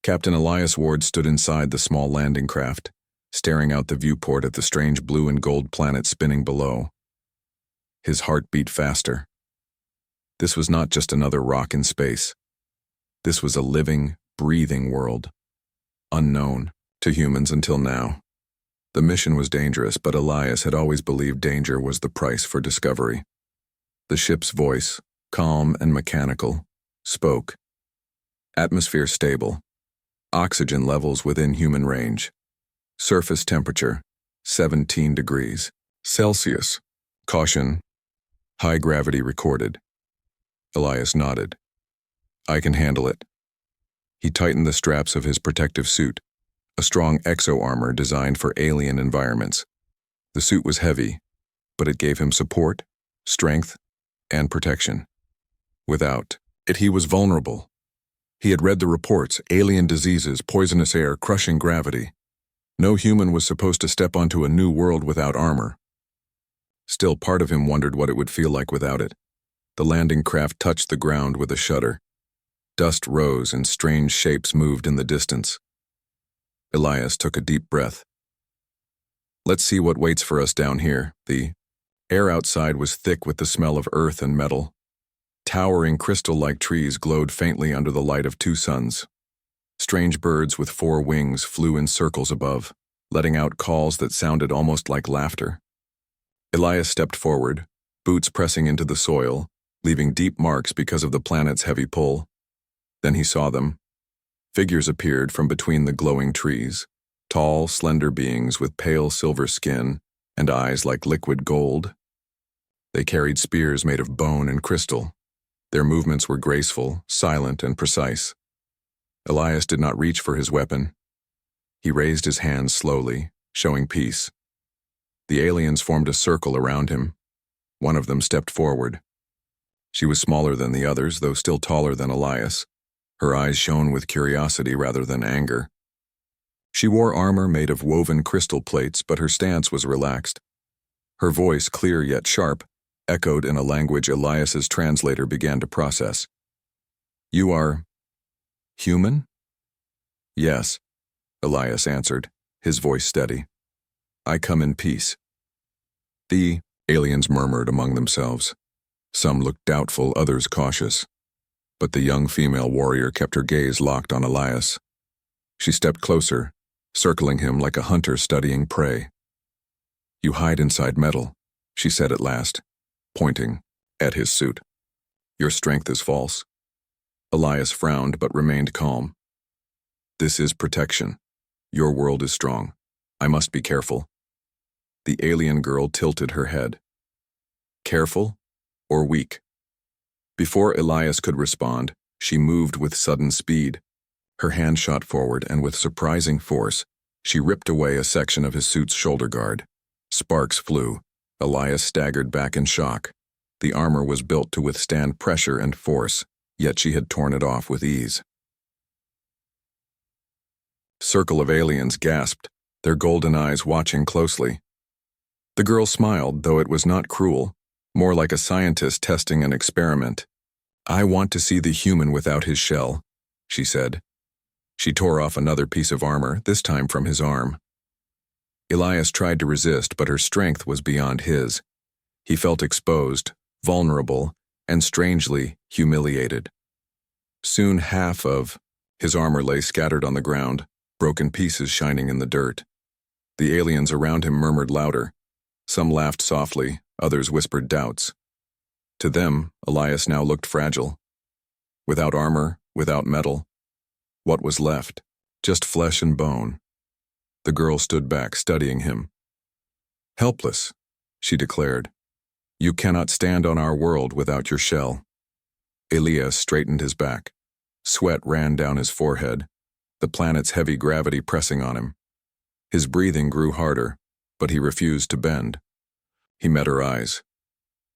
Captain Elias Ward stood inside the small landing craft, staring out the viewport at the strange blue and gold planet spinning below. His heart beat faster. This was not just another rock in space. This was a living, breathing world, unknown to humans until now. The mission was dangerous, but Elias had always believed danger was the price for discovery. The ship's voice, calm and mechanical, spoke. Atmosphere stable. Oxygen levels within human range. Surface temperature, 17 degrees Celsius. Caution. High gravity recorded. Elias nodded. I can handle it. He tightened the straps of his protective suit, a strong exo-armor designed for alien environments. The suit was heavy, but it gave him support, strength, and protection. Without it, he was vulnerable. He had read the reports: alien diseases, poisonous air, crushing gravity. No human was supposed to step onto a new world without armor. Still, part of him wondered what it would feel like without it. The landing craft touched the ground with a shudder. Dust rose and strange shapes moved in the distance. Elias took a deep breath. Let's see what waits for us down here. The air outside was thick with the smell of earth and metal. Towering crystal-like trees glowed faintly under the light of two suns. Strange birds with 4 wings flew in circles above, letting out calls that sounded almost like laughter. Elias stepped forward, boots pressing into the soil, leaving deep marks because of the planet's heavy pull. Then he saw them. Figures appeared from between the glowing trees, tall, slender beings with pale silver skin and eyes like liquid gold. They carried spears made of bone and crystal. Their movements were graceful, silent, and precise. Elias did not reach for his weapon. He raised his hands slowly, showing peace. The aliens formed a circle around him. One of them stepped forward. She was smaller than the others, though still taller than Elias. Her eyes shone with curiosity rather than anger. She wore armor made of woven crystal plates, but her stance was relaxed. Her voice, clear yet sharp, echoed in a language Elias's translator began to process. You are human? Yes, Elias answered, his voice steady. I come in peace. The aliens murmured among themselves. Some looked doubtful, others cautious. But the young female warrior kept her gaze locked on Elias. She stepped closer, circling him like a hunter studying prey. You hide inside metal, she said at last, pointing at his suit. Your strength is false. Elias frowned but remained calm. This is protection. Your world is strong. I must be careful. The alien girl tilted her head. Careful or weak? Before Elias could respond, she moved with sudden speed. Her hand shot forward, and with surprising force, she ripped away a section of his suit's shoulder guard. Sparks flew. Elias staggered back in shock. The armor was built to withstand pressure and force, yet she had torn it off with ease. Circle of aliens gasped, their golden eyes watching closely. The girl smiled, though it was not cruel, more like a scientist testing an experiment. I want to see the human without his shell, she said. She tore off another piece of armor, this time from his arm. Elias tried to resist, but her strength was beyond his. He felt exposed, vulnerable, and strangely humiliated. Soon half of his armor lay scattered on the ground, broken pieces shining in the dirt. The aliens around him murmured louder. Some laughed softly, others whispered doubts. To them, Elias now looked fragile. Without armor, without metal. What was left? Just flesh and bone. The girl stood back, studying him. Helpless, she declared. You cannot stand on our world without your shell. Elias straightened his back. Sweat ran down his forehead, the planet's heavy gravity pressing on him. His breathing grew harder, but he refused to bend. He met her eyes.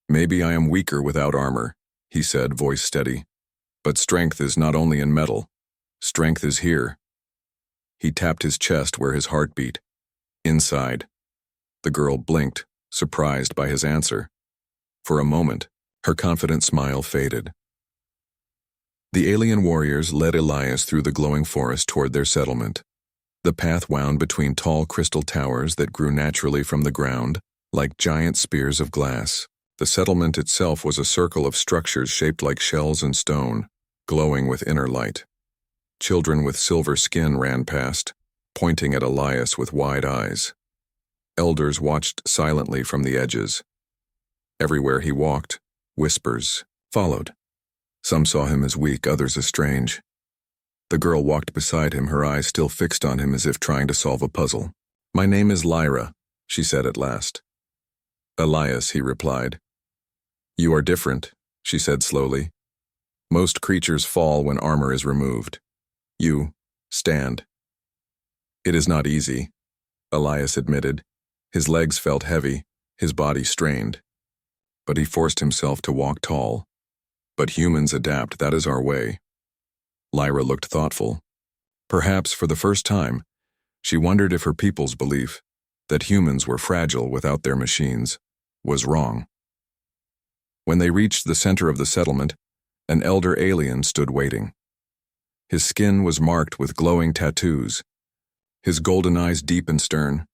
Maybe I am weaker without armor, he said, voice steady. But strength is not only in metal. Strength is here. He tapped his chest where his heart beat. Inside. The girl blinked, surprised by his answer. For a moment, her confident smile faded. The alien warriors led Elias through the glowing forest toward their settlement. The path wound between tall crystal towers that grew naturally from the ground, like giant spears of glass. The settlement itself was a circle of structures shaped like shells and stone, glowing with inner light. Children with silver skin ran past, pointing at Elias with wide eyes. Elders watched silently from the edges. Everywhere he walked, whispers followed. Some saw him as weak, others as strange. The girl walked beside him, her eyes still fixed on him as if trying to solve a puzzle. "My name is Lyra," she said at last. "Elias," he replied. "You are different," she said slowly. "Most creatures fall when armor is removed. You stand." "It is not easy," Elias admitted. His legs felt heavy, his body strained. But he forced himself to walk tall. "But humans adapt, that is our way." Lyra looked thoughtful. Perhaps for the first time, she wondered if her people's belief, that humans were fragile without their machines, was wrong. When they reached the center of the settlement, an elder alien stood waiting. His skin was marked with glowing tattoos, his golden eyes deep and stern.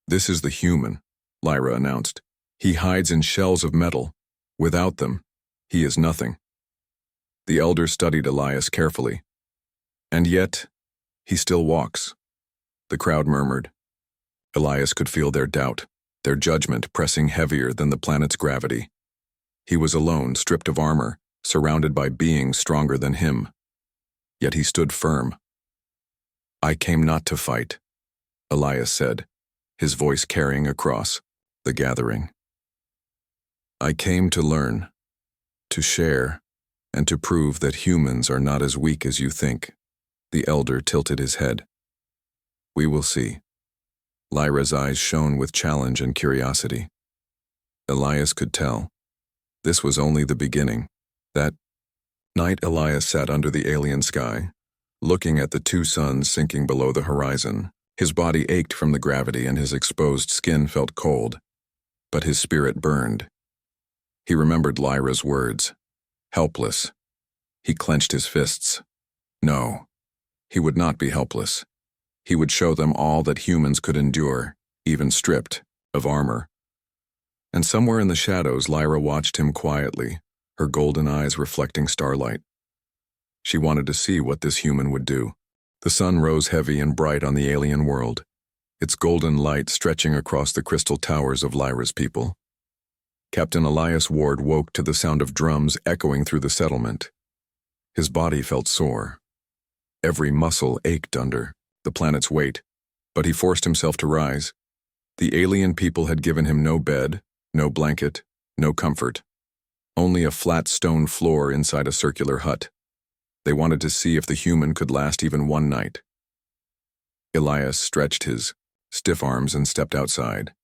"This is the human," Lyra announced. "He hides in shells of metal. Without them, he is nothing." The elder studied Elias carefully. "And yet, he still walks," the crowd murmured. Elias could feel their doubt, their judgment pressing heavier than the planet's gravity. He was alone, stripped of armor, surrounded by beings stronger than him. Yet he stood firm. "I came not to fight," Elias said, his voice carrying across the gathering. "I came to learn, to share, and to prove that humans are not as weak as you think." The elder tilted his head. "We will see." Lyra's eyes shone with challenge and curiosity. Elias could tell. This was only the beginning. That night Elias sat under the alien sky, looking at the two suns sinking below the horizon. His body ached from the gravity and his exposed skin felt cold, but his spirit burned. He remembered Lyra's words. Helpless. He clenched his fists. No, he would not be helpless. He would show them all that humans could endure, even stripped of armor. And somewhere in the shadows, Lyra watched him quietly, her golden eyes reflecting starlight. She wanted to see what this human would do. The sun rose heavy and bright on the alien world, its golden light stretching across the crystal towers of Lyra's people. Captain Elias Ward woke to the sound of drums echoing through the settlement. His body felt sore. Every muscle ached under the planet's weight, but he forced himself to rise. The alien people had given him no bed, no blanket, no comfort. Only a flat stone floor inside a circular hut. They wanted to see if the human could last even one night. Elias stretched his stiff arms and stepped outside.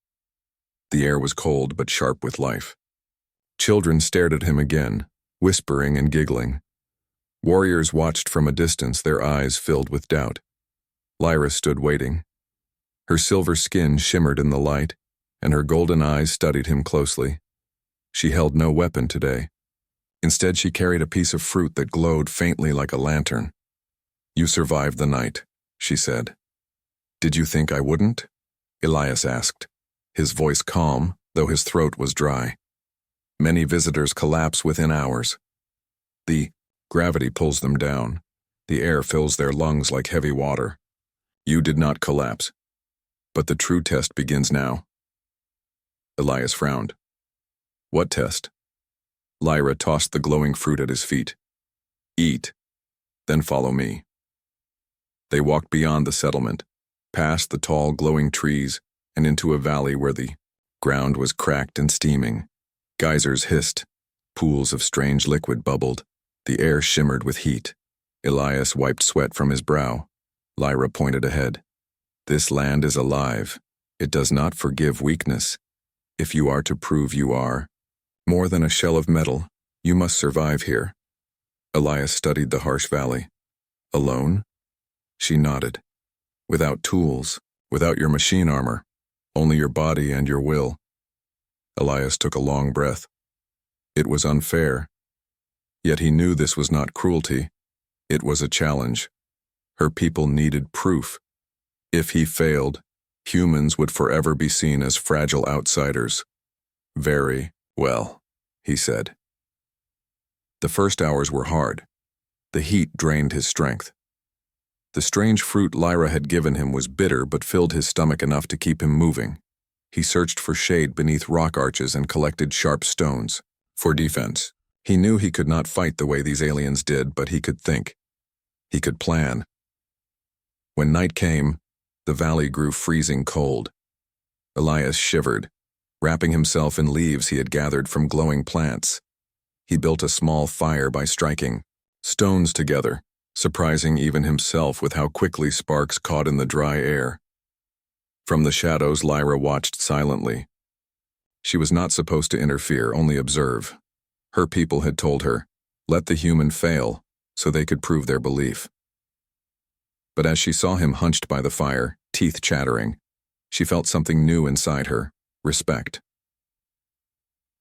The air was cold but sharp with life. Children stared at him again, whispering and giggling. Warriors watched from a distance, their eyes filled with doubt. Lyra stood waiting. Her silver skin shimmered in the light, and her golden eyes studied him closely. She held no weapon today. Instead, she carried a piece of fruit that glowed faintly like a lantern. "You survived the night," she said. "Did you think I wouldn't?" Elias asked, his voice calm, though his throat was dry. "Many visitors collapse within hours. The gravity pulls them down. The air fills their lungs like heavy water. You did not collapse. But the true test begins now." Elias frowned. "What test?" Lyra tossed the glowing fruit at his feet. "Eat, then follow me." They walked beyond the settlement, past the tall glowing trees, and into a valley where the ground was cracked and steaming. Geysers hissed, pools of strange liquid bubbled, the air shimmered with heat. Elias wiped sweat from his brow. Lyra pointed ahead. "This land is alive. It does not forgive weakness. If you are to prove you are more than a shell of metal, you must survive here." Elias studied the harsh valley. "Alone?" She nodded. "Without tools, without your machine armor, only your body and your will." Elias took a long breath. It was unfair. Yet he knew this was not cruelty, It was a challenge. Her people needed proof. If he failed, humans would forever be seen as fragile outsiders. Very well, he said. The first hours were hard. The heat drained his strength. The strange fruit Lyra had given him was bitter but filled his stomach enough to keep him moving. He searched for shade beneath rock arches and collected sharp stones. For defense, he knew he could not fight the way these aliens did, but he could think. He could plan. When night came, the valley grew freezing cold. Elias shivered, wrapping himself in leaves he had gathered from glowing plants. He built a small fire by striking stones together, surprising even himself with how quickly sparks caught in the dry air. From the shadows, Lyra watched silently. She was not supposed to interfere, only observe. Her people had told her, let the human fail, so they could prove their belief. But as she saw him hunched by the fire, teeth chattering, she felt something new inside her, respect.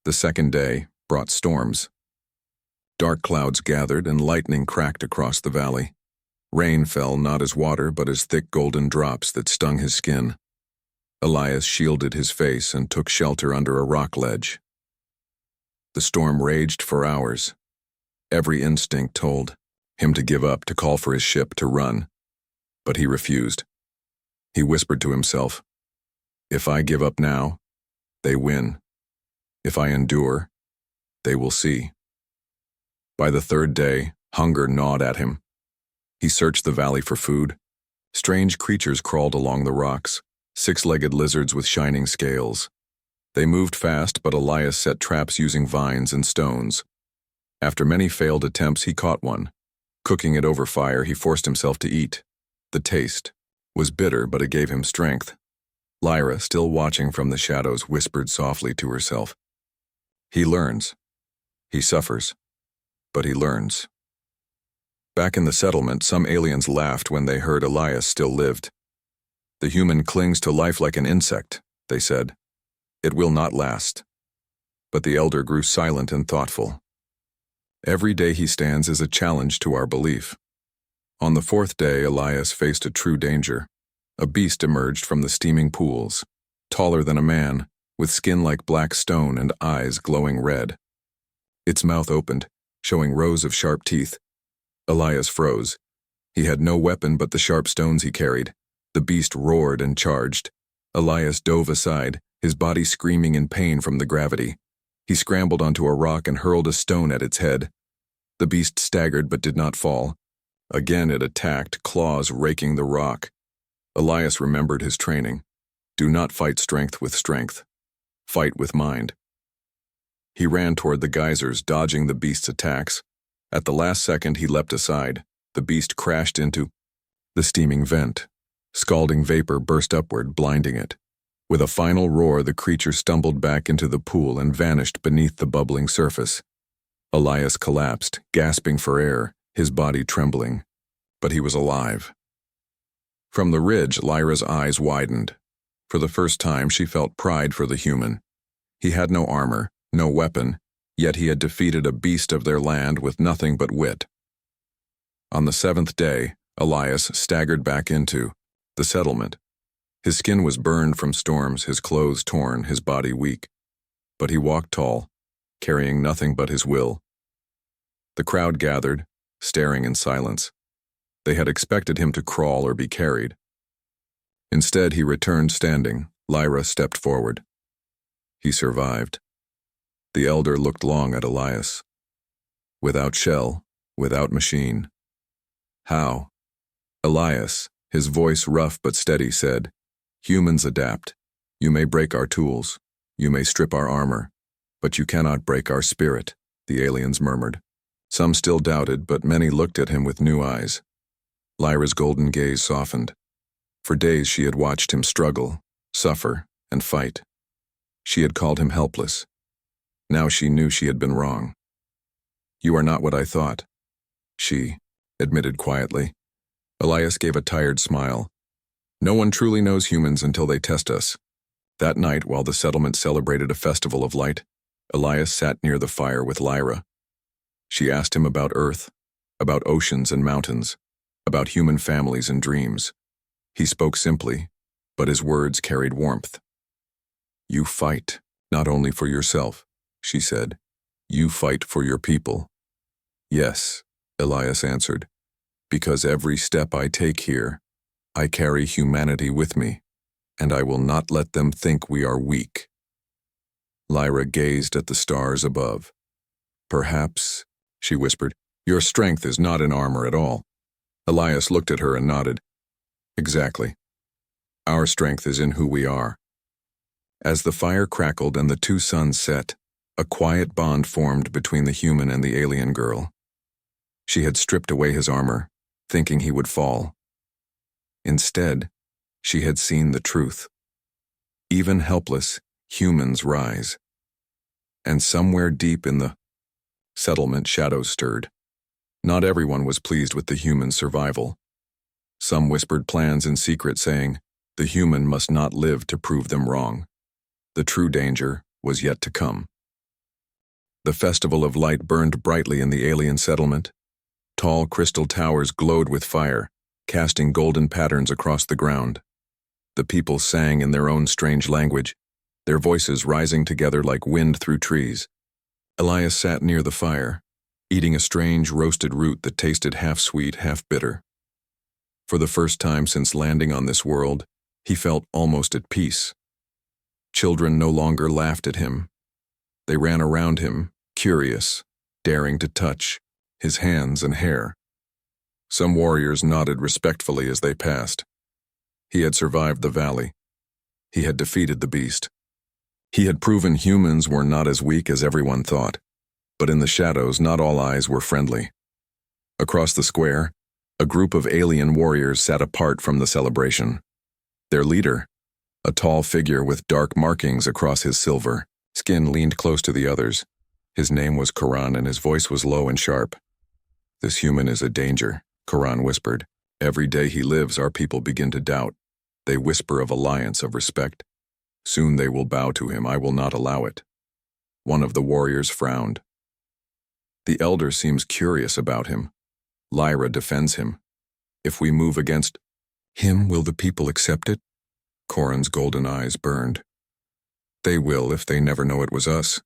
The second day brought storms. Dark clouds gathered and lightning cracked across the valley. Rain fell not as water but as thick golden drops that stung his skin. Elias shielded his face and took shelter under a rock ledge. The storm raged for hours. Every instinct told him to give up, to call for his ship to run. But he refused. He whispered to himself, if I give up now, they win. If I endure, they will see. By the third day, hunger gnawed at him. He searched the valley for food. Strange creatures crawled along the rocks, six-legged lizards with shining scales. They moved fast, but Elias set traps using vines and stones. After many failed attempts, he caught one. Cooking it over fire, he forced himself to eat. The taste was bitter, but it gave him strength. Lyra, still watching from the shadows, whispered softly to herself, he learns. He suffers, but he learns. Back in the settlement, some aliens laughed when they heard Elias still lived. The human clings to life like an insect, they said. It will not last. But the elder grew silent and thoughtful. Every day he stands is a challenge to our belief. On the fourth day, Elias faced a true danger. A beast emerged from the steaming pools, taller than a man, with skin like black stone and eyes glowing red. Its mouth opened, showing rows of sharp teeth. Elias froze. He had no weapon but the sharp stones he carried. The beast roared and charged. Elias dove aside, his body screaming in pain from the gravity. He scrambled onto a rock and hurled a stone at its head. The beast staggered but did not fall. Again it attacked, claws raking the rock. Elias remembered his training. Do not fight strength with strength. Fight with mind. He ran toward the geysers, dodging the beast's attacks. At the last second, he leapt aside. The beast crashed into the steaming vent. Scalding vapor burst upward, blinding it. With a final roar, the creature stumbled back into the pool and vanished beneath the bubbling surface. Elias collapsed, gasping for air, his body trembling. But he was alive. From the ridge, Lyra's eyes widened. For the first time, she felt pride for the human. He had no armor, no weapon, yet he had defeated a beast of their land with nothing but wit. On the seventh day, Elias staggered back into the settlement. His skin was burned from storms, his clothes torn, his body weak. But he walked tall, carrying nothing but his will. The crowd gathered, staring in silence. They had expected him to crawl or be carried. Instead, he returned standing. Lyra stepped forward. He survived. The elder looked long at Elias. Without shell, without machine. How? Elias, his voice rough but steady, said, humans adapt. You may break our tools. You may strip our armor. But you cannot break our spirit, the aliens murmured. Some still doubted, but many looked at him with new eyes. Lyra's golden gaze softened. For days she had watched him struggle, suffer, and fight. She had called him helpless. Now she knew she had been wrong. You are not what I thought, she admitted quietly. Elias gave a tired smile. No one truly knows humans until they test us. That night, while the settlement celebrated a festival of light, Elias sat near the fire with Lyra. She asked him about Earth, about oceans and mountains, about human families and dreams. He spoke simply, but his words carried warmth. "You fight, not only for yourself," she said. "You fight for your people." "Yes," Elias answered, "because every step I take here, I carry humanity with me, and I will not let them think we are weak." Lyra gazed at the stars above. "Perhaps," she whispered, "your strength is not in armor at all." Elias looked at her and nodded. "Exactly. Our strength is in who we are." As the fire crackled and the two suns set, a quiet bond formed between the human and the alien girl. She had stripped away his armor, thinking he would fall. Instead, she had seen the truth. Even helpless, humans rise. And somewhere deep in the settlement, shadows stirred. Not everyone was pleased with the human's survival. Some whispered plans in secret, saying, the human must not live to prove them wrong. The true danger was yet to come. The Festival of Light burned brightly in the alien settlement. Tall crystal towers glowed with fire, casting golden patterns across the ground. The people sang in their own strange language, their voices rising together like wind through trees. Elias sat near the fire, eating a strange roasted root that tasted half sweet, half bitter. For the first time since landing on this world, he felt almost at peace. Children no longer laughed at him. They ran around him, curious, daring to touch his hands and hair. Some warriors nodded respectfully as they passed. He had survived the valley. He had defeated the beast. He had proven humans were not as weak as everyone thought, but in the shadows not all eyes were friendly. Across the square, a group of alien warriors sat apart from the celebration. Their leader, a tall figure with dark markings across his silver skin, leaned close to the others. His name was Karan and his voice was low and sharp. "This human is a danger," Karan whispered. "Every day he lives, our people begin to doubt. They whisper of alliance, of respect. Soon they will bow to him. I will not allow it." One of the warriors frowned. "The elder seems curious about him. Lyra defends him. If we move against him, will the people accept it?" Karan's golden eyes burned. "They will if they never know it was us.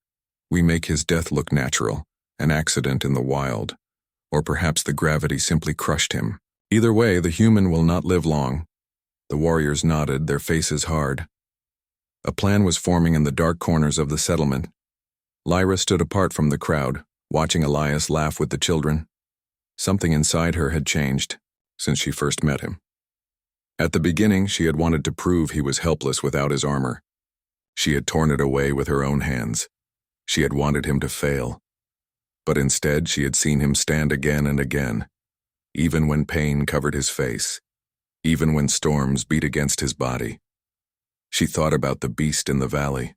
We make his death look natural, an accident in the wild. Or perhaps the gravity simply crushed him. Either way, the human will not live long." The warriors nodded, their faces hard. A plan was forming in the dark corners of the settlement. Lyra stood apart from the crowd, watching Elias laugh with the children. Something inside her had changed since she first met him. At the beginning, she had wanted to prove he was helpless without his armor. She had torn it away with her own hands. She had wanted him to fail. But instead, she had seen him stand again and again, even when pain covered his face, even when storms beat against his body. She thought about the beast in the valley,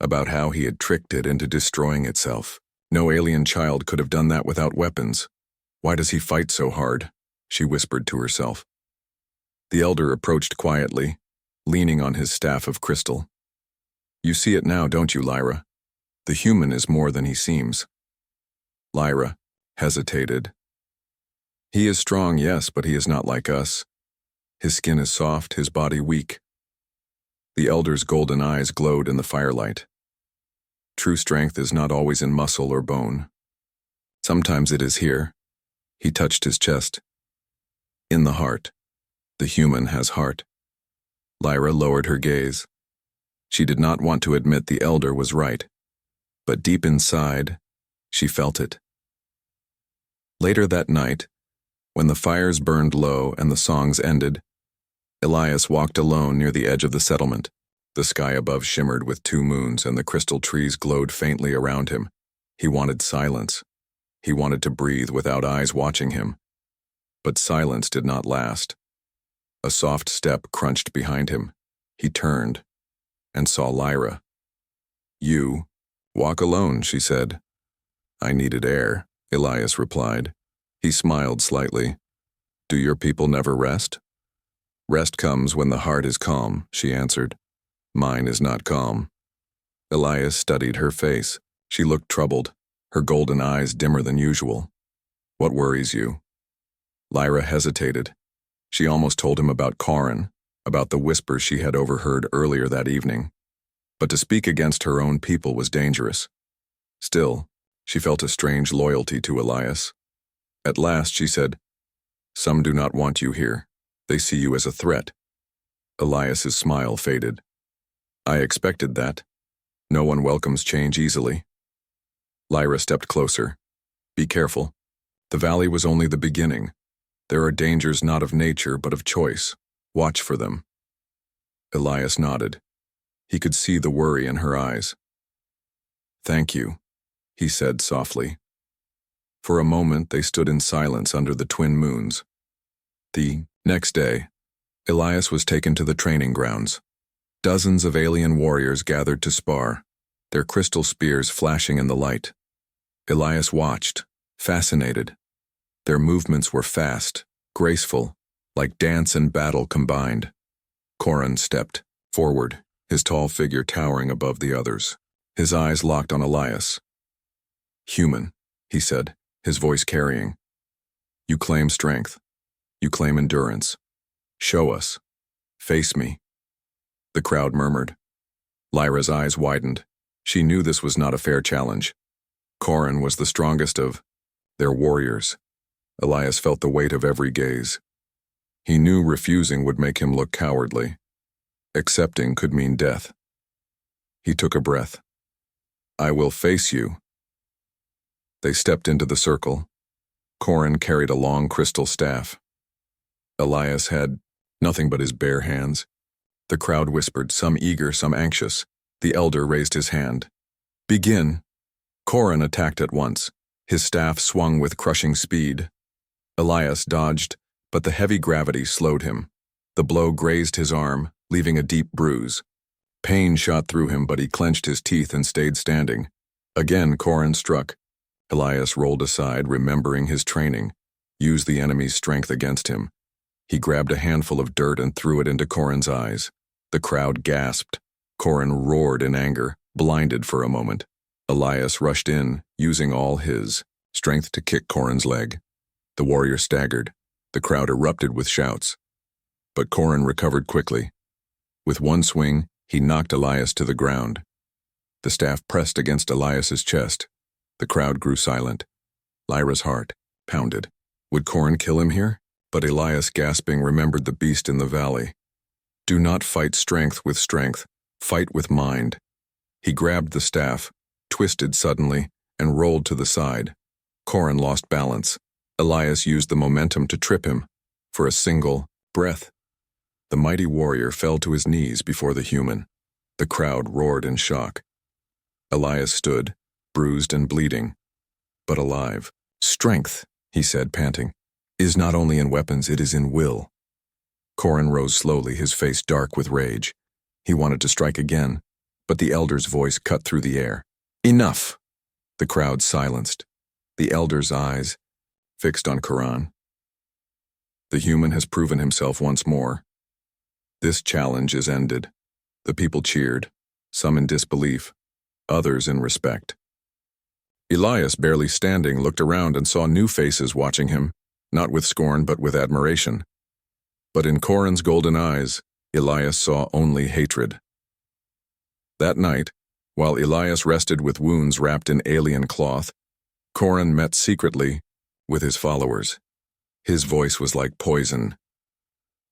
about how he had tricked it into destroying itself. No alien child could have done that without weapons. Why does he fight so hard? She whispered to herself. The elder approached quietly, leaning on his staff of crystal. "You see it now, don't you, Lyra? The human is more than he seems." Lyra hesitated. "He is strong, yes, but he is not like us. His skin is soft, his body weak." The elder's golden eyes glowed in the firelight. "True strength is not always in muscle or bone. Sometimes it is here." He touched his chest. "In the heart. The human has heart." Lyra lowered her gaze. She did not want to admit the elder was right, but deep inside, she felt it. Later that night, when the fires burned low and the songs ended, Elias walked alone near the edge of the settlement. The sky above shimmered with 2 moons and the crystal trees glowed faintly around him. He wanted silence. He wanted to breathe without eyes watching him. But silence did not last. A soft step crunched behind him. He turned and saw Lyra. "You walk alone," she said. "I needed air," Elias replied. He smiled slightly. "Do your people never rest?" "Rest comes when the heart is calm," she answered. "Mine is not calm." Elias studied her face. She looked troubled, her golden eyes dimmer than usual. What worries you? Lyra hesitated. She almost told him about Corin, about the whisper she had overheard earlier that evening. But to speak against her own people was dangerous. Still, she felt a strange loyalty to Elias. At last she said, "Some do not want you here. They see you as a threat." Elias's smile faded. "I expected that. No one welcomes change easily." Lyra stepped closer. "Be careful. The valley was only the beginning. There are dangers not of nature but of choice. Watch for them." Elias nodded. He could see the worry in her eyes. "Thank you," he said softly. For a moment they stood in silence under the twin moons. The next day, Elias was taken to the training grounds. Dozens of alien warriors gathered to spar, their crystal spears flashing in the light. Elias watched, fascinated. Their movements were fast, graceful, like dance and battle combined. Corin stepped forward, his tall figure towering above the others. His eyes locked on Elias. "Human," he said, his voice carrying. "You claim strength. You claim endurance. Show us. Face me." The crowd murmured. Lyra's eyes widened. She knew this was not a fair challenge. Corin was the strongest of their warriors. Elias felt the weight of every gaze. He knew refusing would make him look cowardly. Accepting could mean death. He took a breath. "I will face you." They stepped into the circle. Corin carried a long crystal staff. Elias had nothing but his bare hands. The crowd whispered, some eager, some anxious. The elder raised his hand. "Begin." Corin attacked at once. His staff swung with crushing speed. Elias dodged, but the heavy gravity slowed him. The blow grazed his arm, leaving a deep bruise. Pain shot through him, but he clenched his teeth and stayed standing. Again Corin struck. Elias rolled aside, remembering his training. Use the enemy's strength against him. He grabbed a handful of dirt and threw it into Corin's eyes. The crowd gasped. Corin roared in anger, blinded for a moment. Elias rushed in, using all his strength to kick Corin's leg. The warrior staggered. The crowd erupted with shouts. But Corin recovered quickly. With one swing, he knocked Elias to the ground. The staff pressed against Elias's chest. The crowd grew silent. Lyra's heart pounded. Would Corin kill him here? But Elias, gasping, remembered the beast in the valley. Do not fight strength with strength. Fight with mind. He grabbed the staff, twisted suddenly, and rolled to the side. Corin lost balance. Elias used the momentum to trip him. For a single breath, the mighty warrior fell to his knees before the human. The crowd roared in shock. Elias stood, bruised and bleeding, but alive. "Strength," he said, panting, "is not only in weapons, it is in will." Corin rose slowly, his face dark with rage. He wanted to strike again, but the elder's voice cut through the air. "Enough!" The crowd silenced. The elder's eyes fixed on Corin. The human has proven himself once more. This challenge is ended. The people cheered, some in disbelief, others in respect. Elias, barely standing, looked around and saw new faces watching him, not with scorn but with admiration. But in Corin's golden eyes, Elias saw only hatred. That night, while Elias rested with wounds wrapped in alien cloth, Corin met secretly with his followers. His voice was like poison.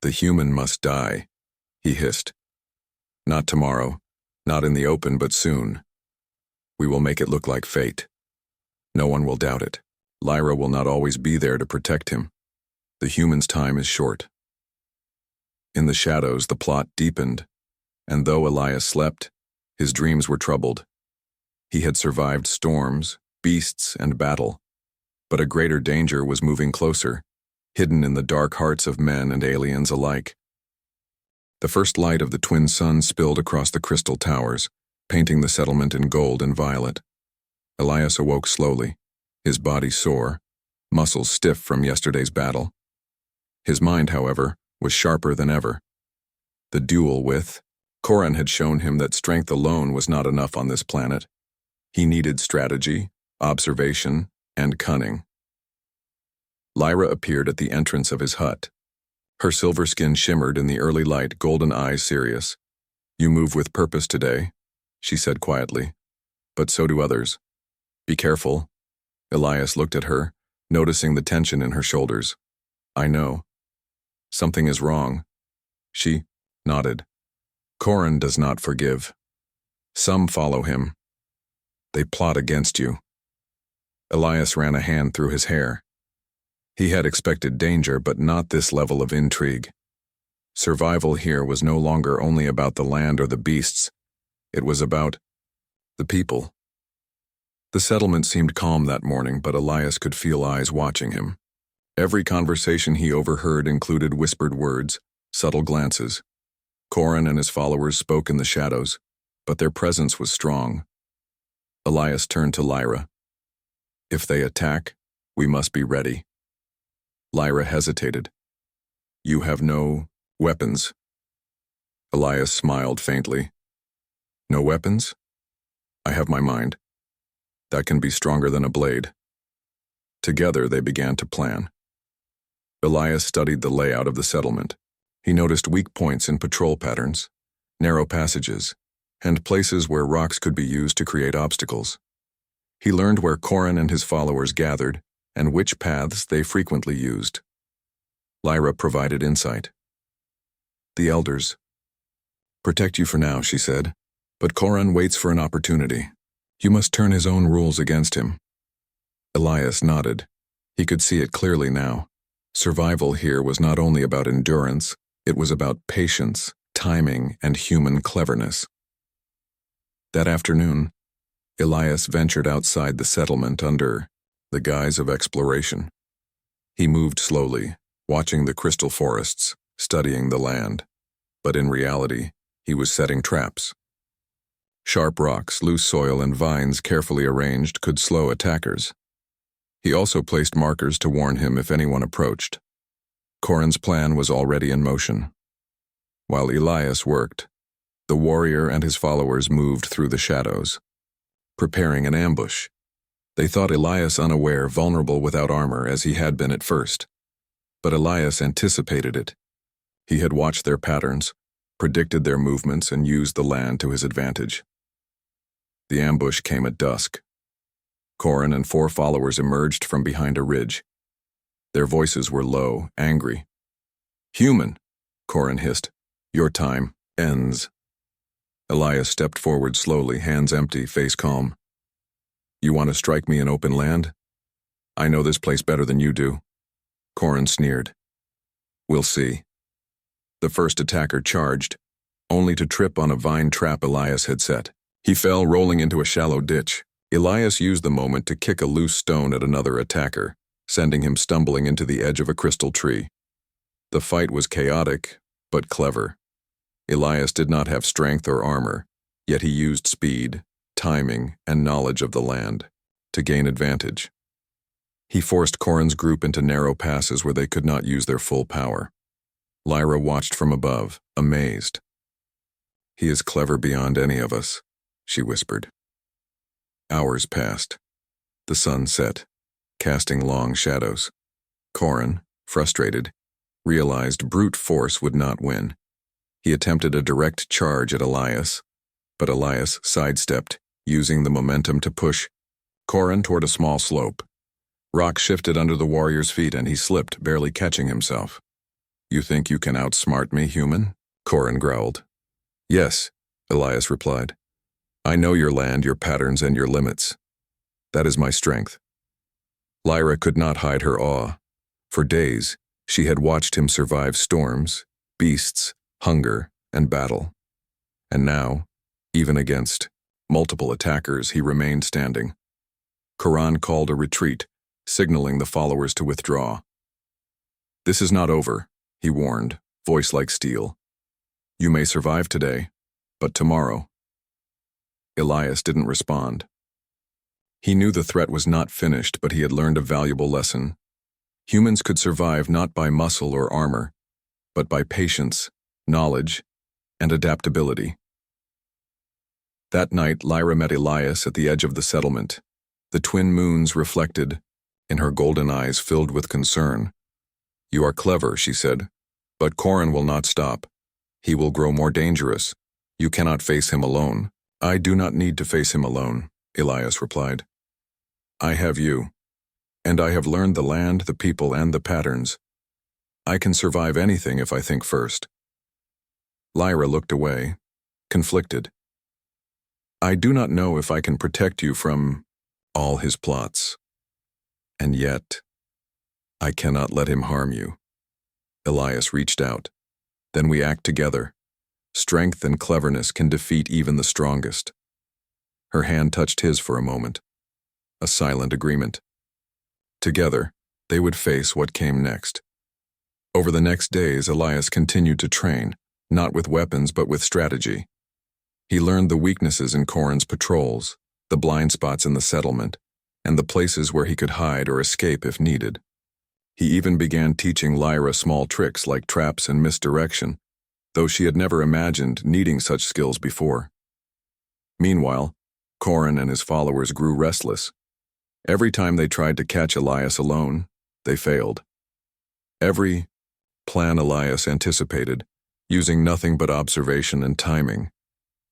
"The human must die," he hissed. "Not tomorrow, not in the open, but soon. We will make it look like fate. No one will doubt it. Lyra will not always be there to protect him. The human's time is short." In the shadows, the plot deepened, and though Elias slept, his dreams were troubled. He had survived storms, beasts, and battle, but a greater danger was moving closer, hidden in the dark hearts of men and aliens alike. The first light of the twin suns spilled across the crystal towers, painting the settlement in gold and violet. Elias awoke slowly, his body sore, muscles stiff from yesterday's battle. His mind, however, was sharper than ever. The duel with Corin had shown him that strength alone was not enough on this planet. He needed strategy, observation, and cunning. Lyra appeared at the entrance of his hut. Her silver skin shimmered in the early light, golden eyes serious. "You move with purpose today," she said quietly. "But so do others. Be careful." Elias looked at her, noticing the tension in her shoulders. "I know. Something is wrong." She nodded. "Corin does not forgive. Some follow him. They plot against you." Elias ran a hand through his hair. He had expected danger, but not this level of intrigue. Survival here was no longer only about the land or the beasts. It was about the people. The settlement seemed calm that morning, but Elias could feel eyes watching him. Every conversation he overheard included whispered words, subtle glances. Corin and his followers spoke in the shadows, but their presence was strong. Elias turned to Lyra. "If they attack, we must be ready." Lyra hesitated. "You have no weapons." Elias smiled faintly. "No weapons? I have my mind. That can be stronger than a blade." Together they began to plan. Elias studied the layout of the settlement. He noticed weak points in patrol patterns, narrow passages, and places where rocks could be used to create obstacles. He learned where Corin and his followers gathered and which paths they frequently used. Lyra provided insight. "The elders protect you for now," she said, "but Corin waits for an opportunity. You must turn his own rules against him." Elias nodded. He could see it clearly now. Survival here was not only about endurance, it was about patience, timing, and human cleverness. That afternoon, Elias ventured outside the settlement under the guise of exploration. He moved slowly, watching the crystal forests, studying the land. But in reality, he was setting traps. Sharp rocks, loose soil, and vines carefully arranged could slow attackers. He also placed markers to warn him if anyone approached. Corin's plan was already in motion. While Elias worked, the warrior and his followers moved through the shadows, preparing an ambush. They thought Elias unaware, vulnerable without armor as he had been at first. But Elias anticipated it. He had watched their patterns, predicted their movements, and used the land to his advantage. The ambush came at dusk. Corin and 4 followers emerged from behind a ridge. Their voices were low, angry. "Human," Corin hissed. "Your time ends." Elias stepped forward slowly, hands empty, face calm. "You want to strike me in open land? I know this place better than you do." Corin sneered. "We'll see." The first attacker charged, only to trip on a vine trap Elias had set. He fell, rolling into a shallow ditch. Elias used the moment to kick a loose stone at another attacker, sending him stumbling into the edge of a crystal tree. The fight was chaotic, but clever. Elias did not have strength or armor, yet he used speed, timing, and knowledge of the land to gain advantage. He forced Corin's group into narrow passes where they could not use their full power. Lyra watched from above, amazed. "He is clever beyond any of us," she whispered. Hours passed. The sun set, casting long shadows. Corin, frustrated, realized brute force would not win. He attempted a direct charge at Elias, but Elias sidestepped, using the momentum to push Corin toward a small slope. Rock shifted under the warrior's feet and he slipped, barely catching himself. "You think you can outsmart me, human?" Corin growled. "Yes," Elias replied. "I know your land, your patterns, and your limits. That is my strength." Lyra could not hide her awe. For days, she had watched him survive storms, beasts, hunger, and battle. And now, even against multiple attackers, he remained standing. Corin called a retreat, signaling the followers to withdraw. "This is not over," he warned, voice like steel. "You may survive today, but tomorrow." Elias didn't respond. He knew the threat was not finished, but he had learned a valuable lesson. Humans could survive not by muscle or armor, but by patience, knowledge, and adaptability. That night, Lyra met Elias at the edge of the settlement. The twin moons reflected, in her golden eyes filled with concern. "You are clever," she said, "but Corin will not stop. He will grow more dangerous. You cannot face him alone." "I do not need to face him alone," Elias replied. "I have you, and I have learned the land, the people, and the patterns. I can survive anything if I think first." Lyra looked away, conflicted. "I do not know if I can protect you from all his plots. And yet, I cannot let him harm you." Elias reached out. "Then we act together. Strength and cleverness can defeat even the strongest." Her hand touched his for a moment. A silent agreement. Together, they would face what came next. Over the next days, Elias continued to train, not with weapons but with strategy. He learned the weaknesses in Corin's patrols, the blind spots in the settlement, and the places where he could hide or escape if needed. He even began teaching Lyra small tricks like traps and misdirection, though she had never imagined needing such skills before. Meanwhile, Corin and his followers grew restless. Every time they tried to catch Elias alone, they failed. Every plan Elias anticipated, using nothing but observation and timing,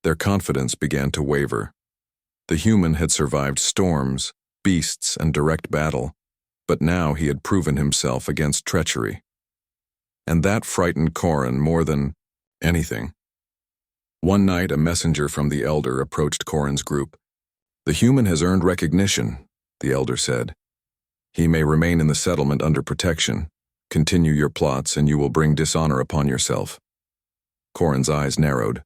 their confidence began to waver. The human had survived storms, beasts, and direct battle, but now he had proven himself against treachery. And that frightened Corin more than anything. One night, a messenger from the Elder approached Corin's group. "The human has earned recognition," the Elder said. "He may remain in the settlement under protection. Continue your plots and you will bring dishonor upon yourself." Corin's eyes narrowed.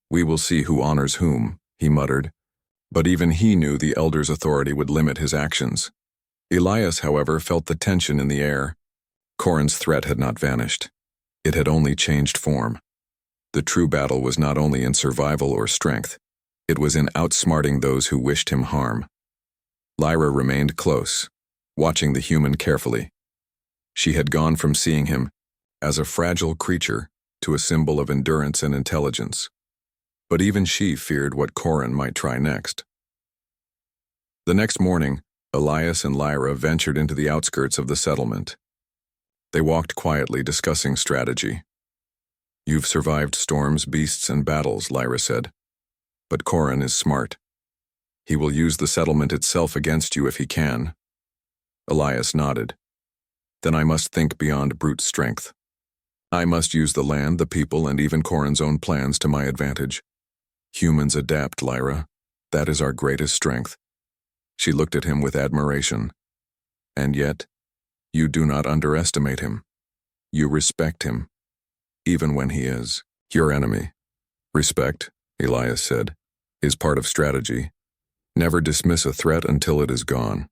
"We will see who honors whom," he muttered. But even he knew the Elder's authority would limit his actions. Elias, however, felt the tension in the air. Corin's threat had not vanished. It had only changed form. The true battle was not only in survival or strength, it was in outsmarting those who wished him harm. Lyra remained close, watching the human carefully. She had gone from seeing him as a fragile creature to a symbol of endurance and intelligence. But even she feared what Corin might try next. The next morning, Elias and Lyra ventured into the outskirts of the settlement. They walked quietly, discussing strategy. "You've survived storms, beasts, and battles," Lyra said. "But Corin is smart. He will use the settlement itself against you if he can." Elias nodded. "Then I must think beyond brute strength. I must use the land, the people, and even Corin's own plans to my advantage. Humans adapt, Lyra. That is our greatest strength." She looked at him with admiration. "And yet, you do not underestimate him. You respect him, even when he is your enemy." "Respect," Elias said, "is part of strategy. Never dismiss a threat until it is gone."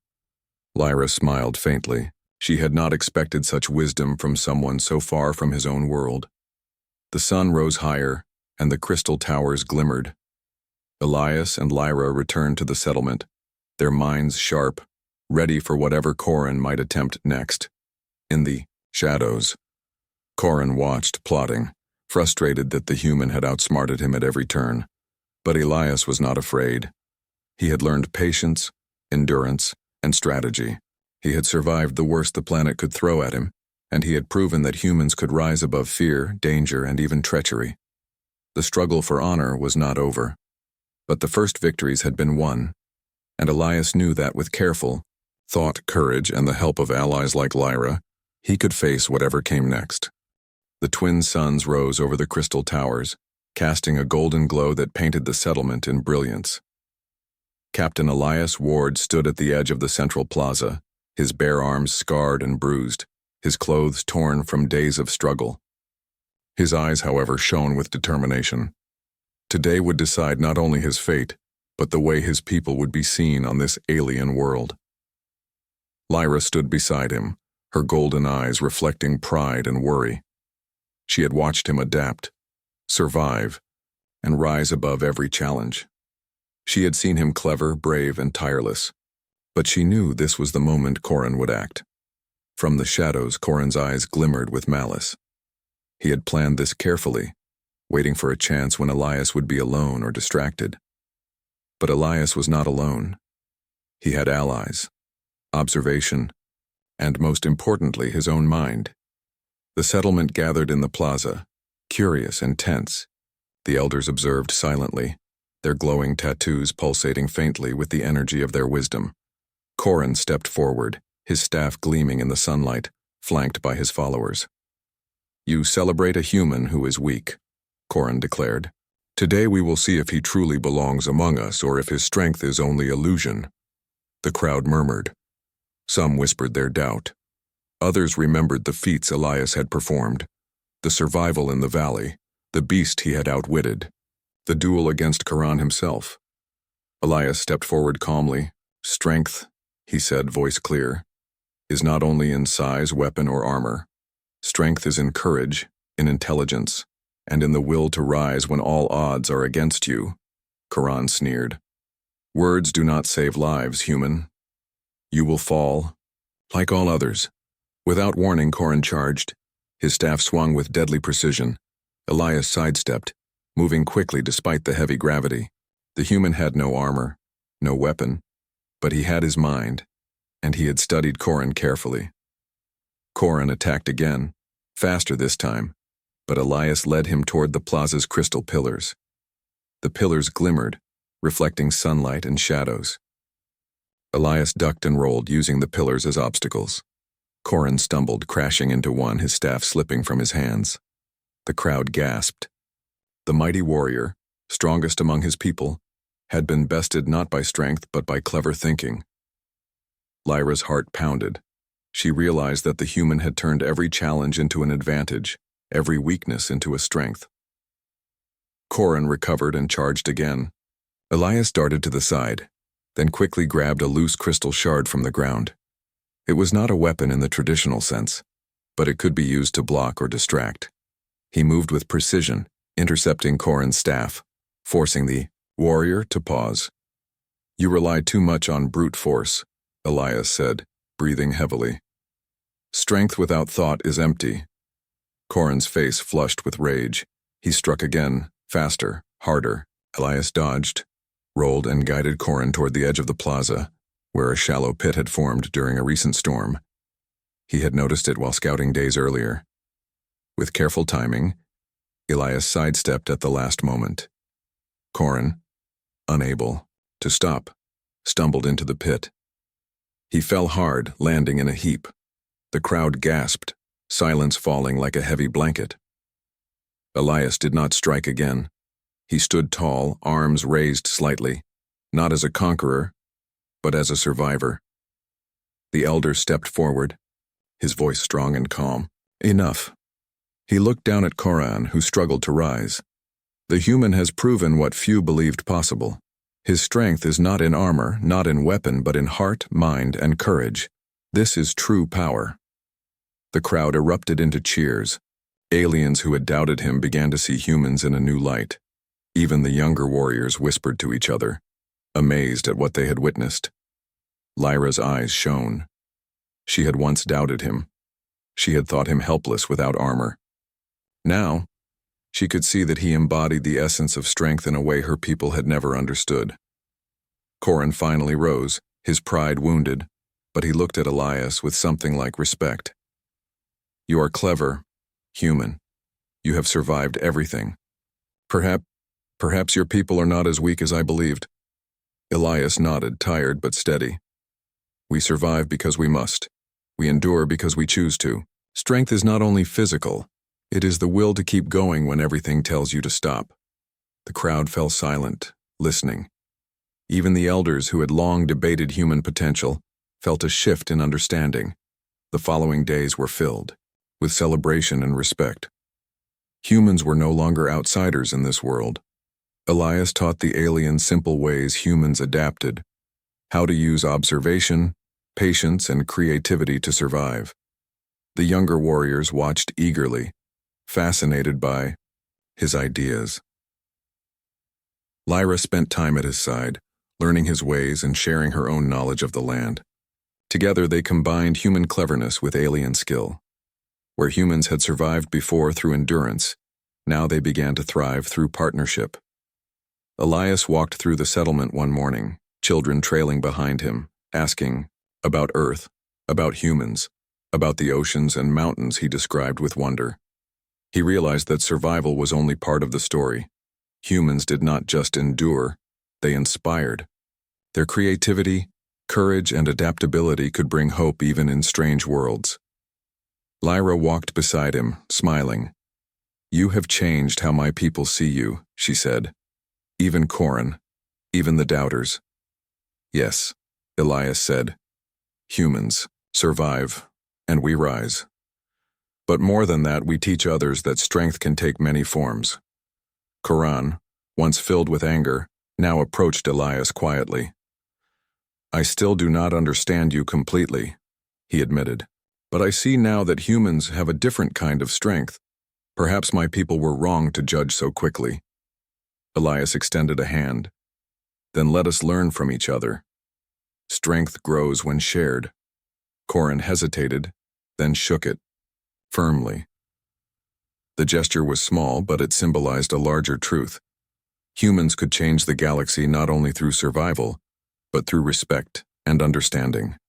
Lyra smiled faintly. She had not expected such wisdom from someone so far from his own world. The sun rose higher, and the crystal towers glimmered. Elias and Lyra returned to the settlement, their minds sharp, ready for whatever Corin might attempt next. In the shadows, Corin watched, plotting, frustrated that the human had outsmarted him at every turn. But Elias was not afraid. He had learned patience, endurance, and strategy. He had survived the worst the planet could throw at him, and he had proven that humans could rise above fear, danger, and even treachery. The struggle for honor was not over. But the first victories had been won, and Elias knew that with careful thought, courage, and the help of allies like Lyra, he could face whatever came next. The twin suns rose over the crystal towers, casting a golden glow that painted the settlement in brilliance. Captain Elias Ward stood at the edge of the central plaza, his bare arms scarred and bruised, his clothes torn from days of struggle. His eyes, however, shone with determination. Today would decide not only his fate, but the way his people would be seen on this alien world. Lyra stood beside him, her golden eyes reflecting pride and worry. She had watched him adapt, survive, and rise above every challenge. She had seen him clever, brave, and tireless, but she knew this was the moment Corin would act. From the shadows, Corin's eyes glimmered with malice. He had planned this carefully, waiting for a chance when Elias would be alone or distracted. But Elias was not alone. He had allies, observation, and most importantly, his own mind. The settlement gathered in the plaza, curious and tense. The elders observed silently, their glowing tattoos pulsating faintly with the energy of their wisdom. Corin stepped forward, his staff gleaming in the sunlight, flanked by his followers. "You celebrate a human who is weak," Corin declared. "Today we will see if he truly belongs among us or if his strength is only illusion." The crowd murmured. Some whispered their doubt. Others remembered the feats Elias had performed, the survival in the valley, the beast he had outwitted, the duel against Charon himself. Elias stepped forward calmly. "Strength," he said, voice clear, "is not only in size, weapon, or armor. Strength is in courage, in intelligence, and in the will to rise when all odds are against you." Charon sneered. "Words do not save lives, human. You will fall, like all others." Without warning, Corin charged. His staff swung with deadly precision. Elias sidestepped, moving quickly despite the heavy gravity. The human had no armor, no weapon, but he had his mind, and he had studied Corin carefully. Corin attacked again, faster this time, but Elias led him toward the plaza's crystal pillars. The pillars glimmered, reflecting sunlight and shadows. Elias ducked and rolled, using the pillars as obstacles. Corin stumbled, crashing into one, his staff slipping from his hands. The crowd gasped. The mighty warrior, strongest among his people, had been bested not by strength but by clever thinking. Lyra's heart pounded. She realized that the human had turned every challenge into an advantage, every weakness into a strength. Corin recovered and charged again. Elias darted to the side, then quickly grabbed a loose crystal shard from the ground. It was not a weapon in the traditional sense, but it could be used to block or distract. He moved with precision, intercepting Corin's staff, forcing the warrior to pause. "You rely too much on brute force," Elias said, breathing heavily. "Strength without thought is empty." Corin's face flushed with rage. He struck again, faster, harder. Elias dodged, rolled, and guided Corin toward the edge of the plaza, where a shallow pit had formed during a recent storm. He had noticed it while scouting days earlier. With careful timing, Elias sidestepped at the last moment. Corin, unable to stop, stumbled into the pit. He fell hard, landing in a heap. The crowd gasped, silence falling like a heavy blanket. Elias did not strike again. He stood tall, arms raised slightly, not as a conqueror, but as a survivor. The elder stepped forward, his voice strong and calm. "Enough." He looked down at Corin, who struggled to rise. "The human has proven what few believed possible. His strength is not in armor, not in weapon, but in heart, mind, and courage. This is true power." The crowd erupted into cheers. Aliens who had doubted him began to see humans in a new light. Even the younger warriors whispered to each other, amazed at what they had witnessed. Lyra's eyes shone. She had once doubted him. She had thought him helpless without armor. Now, she could see that he embodied the essence of strength in a way her people had never understood. Corin finally rose, his pride wounded, but he looked at Elias with something like respect. "You are clever, human. You have survived everything. Perhaps your people are not as weak as I believed." Elias nodded, tired but steady. "We survive because we must. We endure because we choose to. Strength is not only physical, it is the will to keep going when everything tells you to stop." The crowd fell silent, listening. Even the elders who had long debated human potential felt a shift in understanding. The following days were filled with celebration and respect. Humans were no longer outsiders in this world. Elias taught the aliens simple ways humans adapted, how to use observation, patience, and creativity to survive. The younger warriors watched eagerly, fascinated by his ideas. Lyra spent time at his side, learning his ways and sharing her own knowledge of the land. Together they combined human cleverness with alien skill. Where humans had survived before through endurance, now they began to thrive through partnership. Elias walked through the settlement one morning, children trailing behind him, asking, About Earth, about humans, about the oceans and mountains he described with wonder. He realized that survival was only part of the story. Humans did not just endure, they inspired. Their creativity, courage, and adaptability could bring hope even in strange worlds. Lyra walked beside him, smiling. "You have changed how my people see you," she said. "Even Corin, even the doubters." "Yes," Elias said. "Humans survive, and we rise. But more than that, we teach others that strength can take many forms." Corin, once filled with anger, now approached Elias quietly. "I still do not understand you completely," he admitted, "but I see now that humans have a different kind of strength. Perhaps my people were wrong to judge so quickly." Elias extended a hand. "Then let us learn from each other. Strength grows when shared." Corin hesitated, then shook it, firmly. The gesture was small, but it symbolized a larger truth. Humans could change the galaxy not only through survival, but through respect and understanding.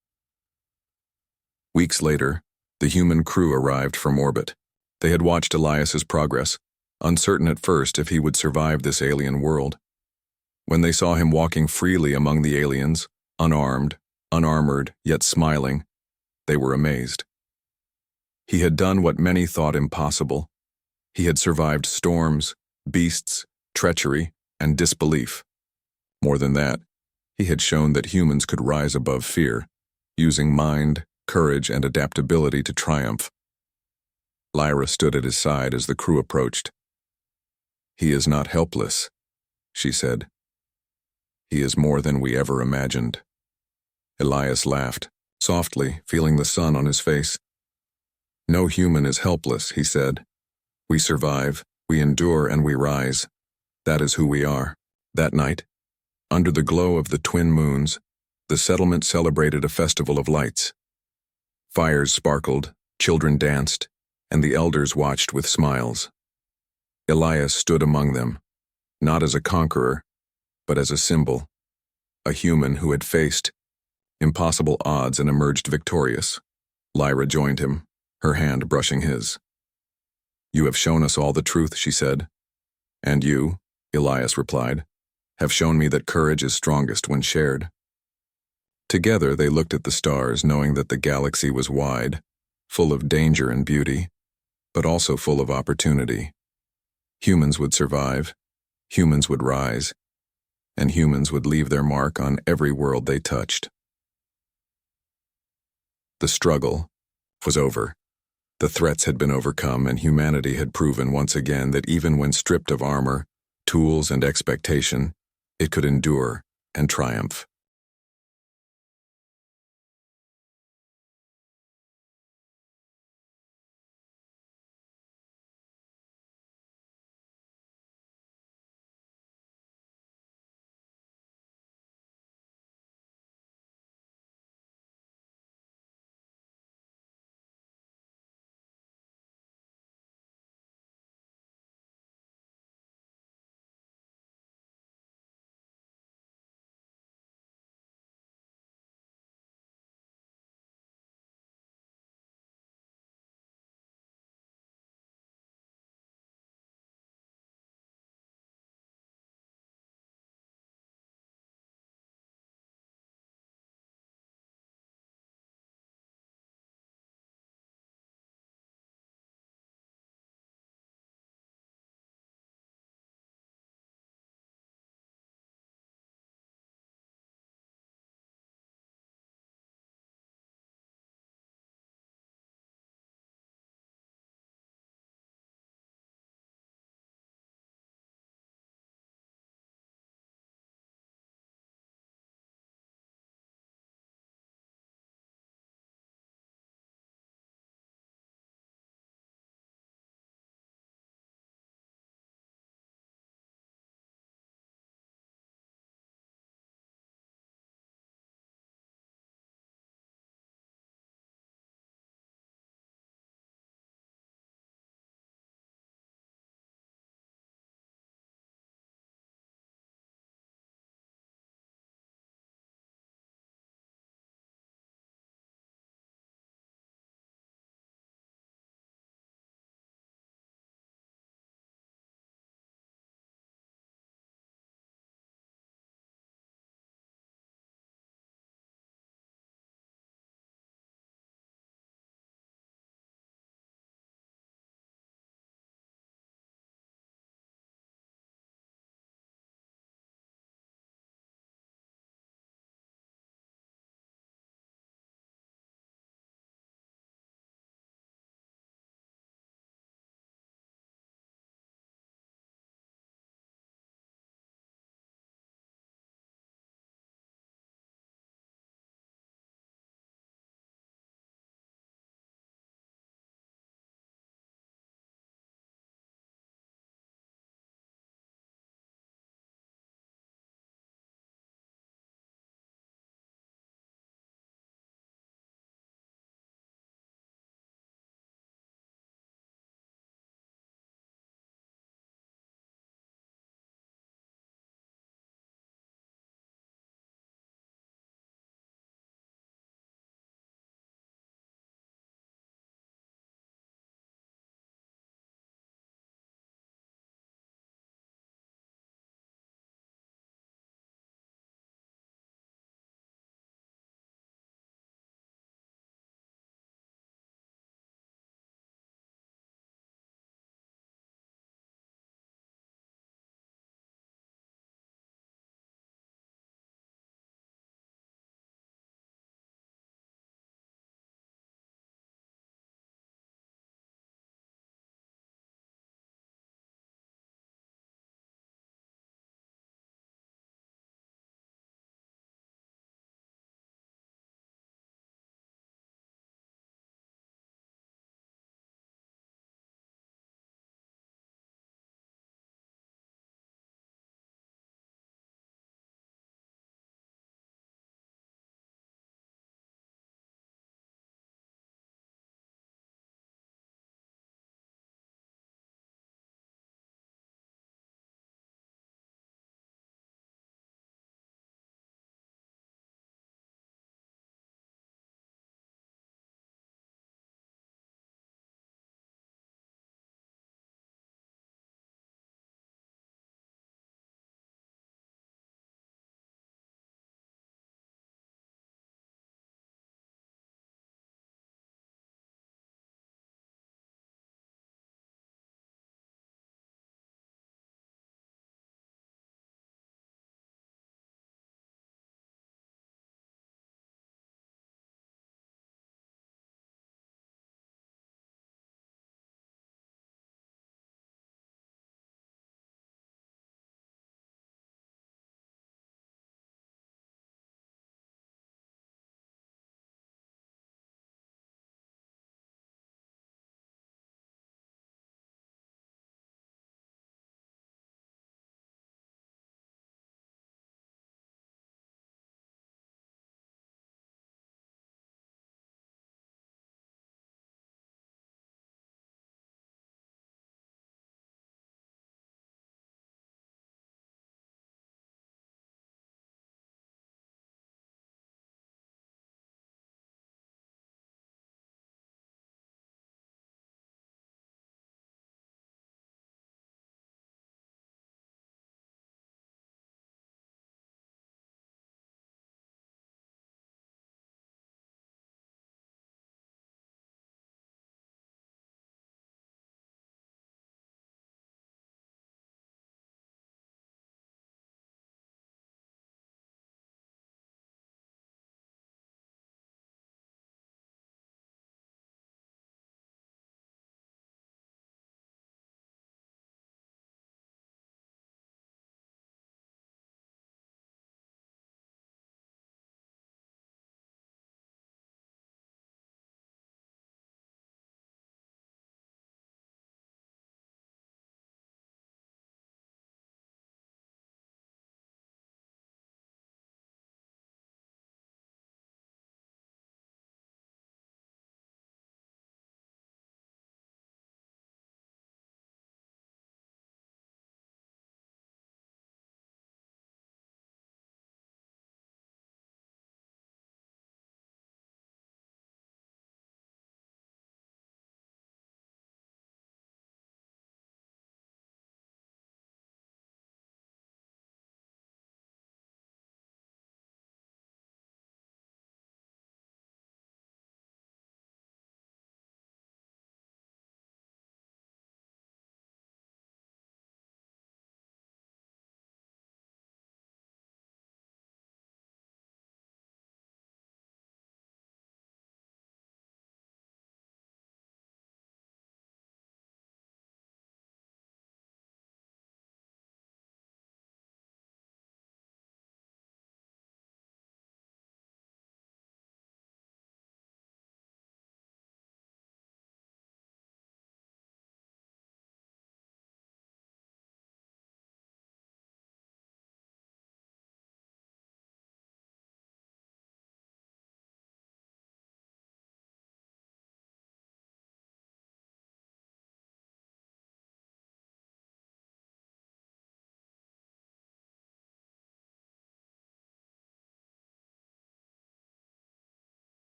Weeks later, the human crew arrived from orbit. They had watched Elias's progress, uncertain at first if he would survive this alien world. When they saw him walking freely among the aliens, unarmed, unarmored, yet smiling, they were amazed. He had done what many thought impossible. He had survived storms, beasts, treachery, and disbelief. More than that, he had shown that humans could rise above fear, using mind, courage, and adaptability to triumph. Lyra stood at his side as the crew approached. "He is not helpless," she said. "He is more than we ever imagined." Elias laughed, softly, feeling the sun on his face. "No human is helpless," he said. "We survive, we endure, and we rise. That is who we are." That night, under the glow of the twin moons, the settlement celebrated a festival of lights. Fires sparkled, children danced, and the elders watched with smiles. Elias stood among them, not as a conqueror, but as a symbol, a human who had faced impossible odds and emerged victorious. Lyra joined him, her hand brushing his. "You have shown us all the truth," she said. "And you," Elias replied, "have shown me that courage is strongest when shared." Together they looked at the stars, knowing that the galaxy was wide, full of danger and beauty, but also full of opportunity. Humans would survive, humans would rise, and humans would leave their mark on every world they touched. The struggle was over. The threats had been overcome, and humanity had proven once again that even when stripped of armor, tools, and expectation, it could endure and triumph.